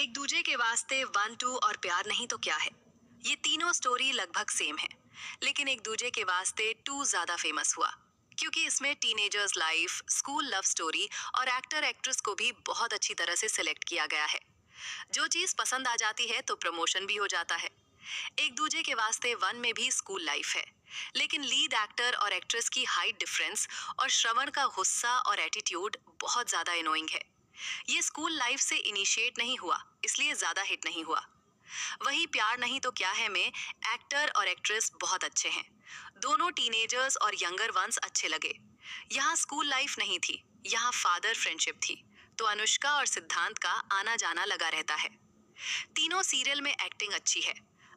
एक दूजे के वास्ते वन टू और प्यार नहीं तो क्या है। ये तीनों स्टोरी लगभग सेम है, लेकिन एक दूजे के वास्ते टू ज्यादा फेमस हुआ क्योंकि इसमें teenagers life, school love story और एक्टर एक्ट्रेस को भी बहुत अच्छी तरह से सिलेक्ट किया गया है। जो चीज पसंद आ जाती है तो प्रमोशन भी हो जाता है। एक दूजे के वास्ते वन में भी स्कूल लाइफ है, लेकिन लीड एक्टर और एक्ट्रेस की हाइट डिफरेंस और श्रवण का गुस्सा और एटीट्यूड बहुत ज्यादा एनोइंग है। ये स्कूल लाइफ से इनिशिएट नहीं हुआ, इसलिए ज्यादा हिट नहीं हुआ। वही प्यार नहीं तो क्या है में एक्टर और एक्ट्रेस बहुत अच्छे हैं। दोनों टीनेजर्स और यंगर वंस अच्छे लगे। यहाँ स्कूल लाइफ नहीं थी, यहाँ फादर फ्रेंडशिप थी, तो अनुष्का और सिद्धांत का आना जाना लगा रहता है। तीनों सीरियल में एक्टिंग अच्छी है।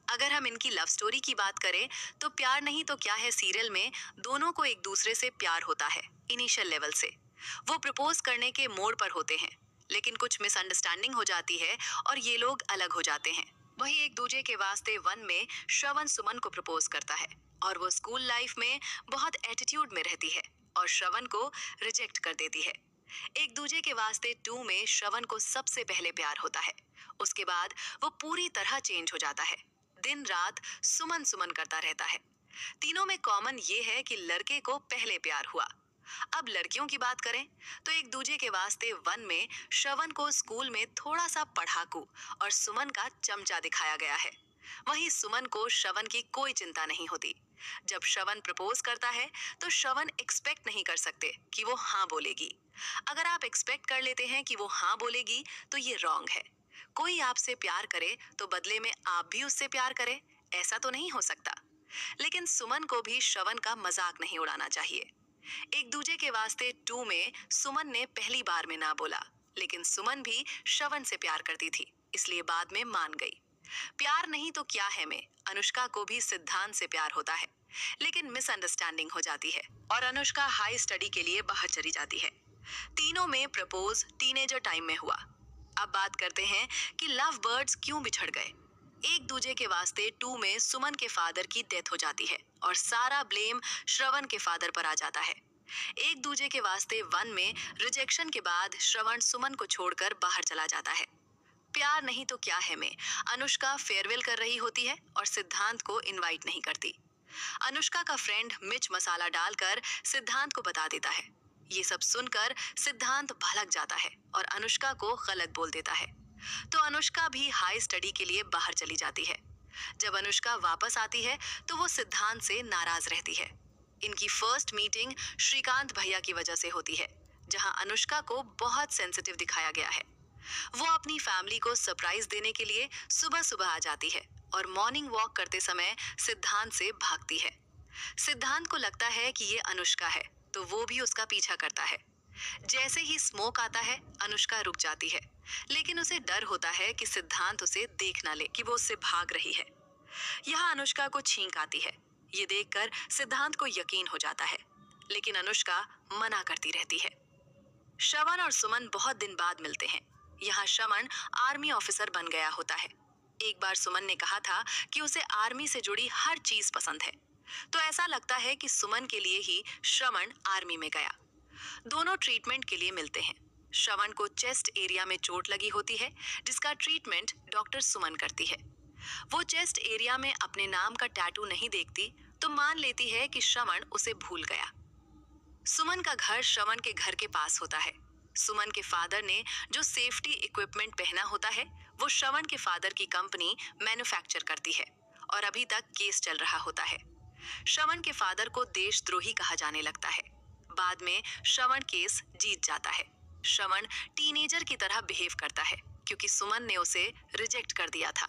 अगर हम इनकी लव स्टोरी की बात करें तो प्यार नहीं तो क्या है सीरियल में दोनों को एक दूसरे से प्यार होता है इनिशियल लेवल से। वो प्रपोज करने के मोड़ पर होते हैं, लेकिन कुछ मिसअंडरस्टैंडिंग हो जाती है और ये लोग अलग हो जाते हैं। वही एक दूजे के वास्ते वन में श्रवण सुमन को प्रपोज करता है और वो स्कूल लाइफ में बहुत एटीट्यूड में रहती है और श्रवण को रिजेक्ट कर देती है। एक दूजे के वास्ते टू में श्रवण को सबसे पहले प्यार होता है, उसके बाद वो पूरी तरह चेंज हो जाता है। दिन रात सुमन सुमन करता रहता है। तीनों में कॉमन ये है कि लड़के को पहले प्यार हुआ। अब लड़कियों की बात करें तो एक दूजे के वास्ते वन में श्रवण को स्कूल में थोड़ा सा पढ़ाकू और सुमन का चमचा दिखाया गया है। वहीं सुमन को श्रवण की कोई चिंता नहीं होती। जब श्रवण प्रपोज करता है तो श्रवण एक्सपेक्ट नहीं कर सकते कि वो हाँ बोलेगी। अगर आप एक्सपेक्ट कर लेते हैं कि वो हाँ बोलेगी तो ये रॉन्ग है। कोई आपसे प्यार करे तो बदले में आप भी उससे प्यार करें, ऐसा तो नहीं हो सकता। लेकिन सुमन को भी श्रवण का मजाक नहीं उड़ाना चाहिए। एक दूजे के वास्ते टू में सुमन ने पहली बार में ना बोला, लेकिन सुमन भी श्रवण से प्यार करती थी, इसलिए बाद में मान गई। प्यार नहीं तो क्या है में अनुष्का को भी सिद्धांत से प्यार होता है, लेकिन मिसअंडरस्टैंडिंग हो जाती है और अनुष्का हाई स्टडी के लिए बाहर चली जाती है। तीनों में प्रपोज टीनेजर टाइम में हुआ। अब बात करते हैं कि लव बर्ड्स क्यों बिछड़ गए। एक दूजे के वास्ते टू में सुमन के फादर की डेथ हो जाती है और सारा ब्लेम श्रवण के फादर पर आ जाता है। एक दूजे के वास्ते वन में रिजेक्शन के बाद श्रवण सुमन को छोड़कर बाहर चला जाता है। प्यार नहीं तो क्या है में अनुष्का फेयरवेल कर रही होती है और सिद्धांत को इनवाइट नहीं करती। अनुष्का का फ्रेंड मिर्च मसाला डालकर सिद्धांत को बता देता है। ये सब सुनकर सिद्धांत भड़क जाता है और अनुष्का को गलत बोल देता है, तो अनुष्का भी हाई स्टडी के लिए बाहर चली जाती है। जब अनुष्का वापस आती है तो वो सिद्धांत से नाराज रहती है। इनकी फर्स्ट मीटिंग श्रीकांत भैया की वजह से होती है, जहां अनुष्का को बहुत सेंसिटिव दिखाया गया है। वो अपनी फैमिली को सरप्राइज देने के लिए सुबह सुबह आ जाती है और मॉर्निंग वॉक करते समय सिद्धांत से भागती है। सिद्धांत को लगता है कि ये अनुष्का है, तो वो भी उसका पीछा करता है। जैसे ही स्मोक आता है अनुष्का रुक जाती है, लेकिन उसे डर होता है कि सिद्धांत उसे देख ना ले कि वो उससे भाग रही है। यहाँ अनुष्का को छींक आती है। ये देखकर सिद्धांत को यकीन हो जाता है, लेकिन अनुष्का मना करती रहती है। श्रवण और सुमन बहुत दिन बाद मिलते हैं। यहाँ श्रवण आर्मी ऑफिसर बन गया होता है। एक बार सुमन ने कहा था कि उसे आर्मी से जुड़ी हर चीज पसंद है, तो ऐसा लगता है कि सुमन के लिए ही श्रवण आर्मी में गया। दोनों ट्रीटमेंट के लिए मिलते हैं। श्रवण को चेस्ट एरिया में चोट लगी होती है, जिसका ट्रीटमेंट डॉक्टर सुमन करती है। वो चेस्ट एरिया में अपने नाम का टैटू नहीं देखती तो मान लेती है कि श्रवण उसे भूल गया। सुमन का घर श्रवण के घर के पास होता है। सुमन के फादर ने जो सेफ्टी इक्विपमेंट पहना होता है वो श्रवण के फादर की कंपनी मैन्युफैक्चर करती है और अभी तक केस चल रहा होता है। श्रवण के फादर को देशद्रोही कहा जाने लगता है। बाद में श्रवण केस जीत जाता है। श्रवण टीनेजर की तरह बिहेव करता है क्योंकि सुमन ने उसे रिजेक्ट कर दिया था,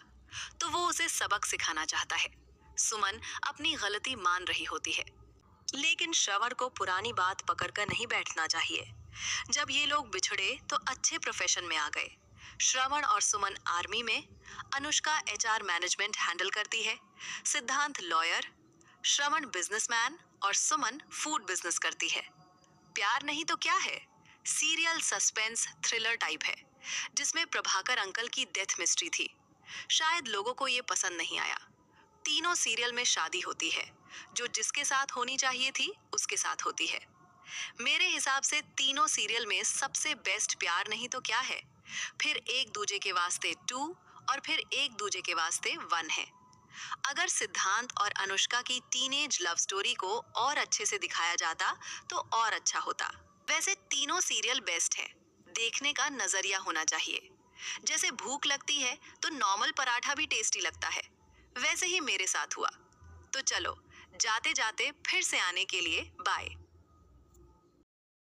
तो वो उसे सबक सिखाना चाहता है। सुमन अपनी गलती मान रही होती है, लेकिन श्रवण को पुरानी बात पकड़कर नहीं बैठना चाहिए। जब ये लोग बिछड़े तो अच्छे प्रोफेशन में आ गए। श्रवण और सुमन आर्मी में, अनुष्का एचआर मैनेजमेंट हैंडल करती है, सिद्धांत लॉयर, श्रवण बिजनेसमैन और सुमन फूड बिजनेस करती है। प्यार नहीं तो क्या है सीरियल सस्पेंस थ्रिलर टाइप है, जिसमें प्रभाकर अंकल की डेथ मिस्ट्री थी। शायद लोगों को ये पसंद नहीं आया। तीनों सीरियल में शादी होती है, जो जिसके साथ होनी चाहिए थी उसके साथ होती है। मेरे हिसाब से तीनों सीरियल में सबसे बेस्ट प्यार नहीं तो क्या है फिर एक दूजे के वास्ते 2 और फिर एक दूजे के वास्ते 1 है। अगर सिद्धांत और अनुष्का की टीनेज लव स्टोरी को और अच्छे से दिखाया जाता तो और अच्छा होता। वैसे तीनों सीरियल बेस्ट है, देखने का नजरिया होना चाहिए। जैसे भूख लगती है तो नॉर्मल पराठा भी टेस्टी लगता है, वैसे ही मेरे साथ हुआ। तो चलो, जाते जाते फिर से आने के लिए बाय।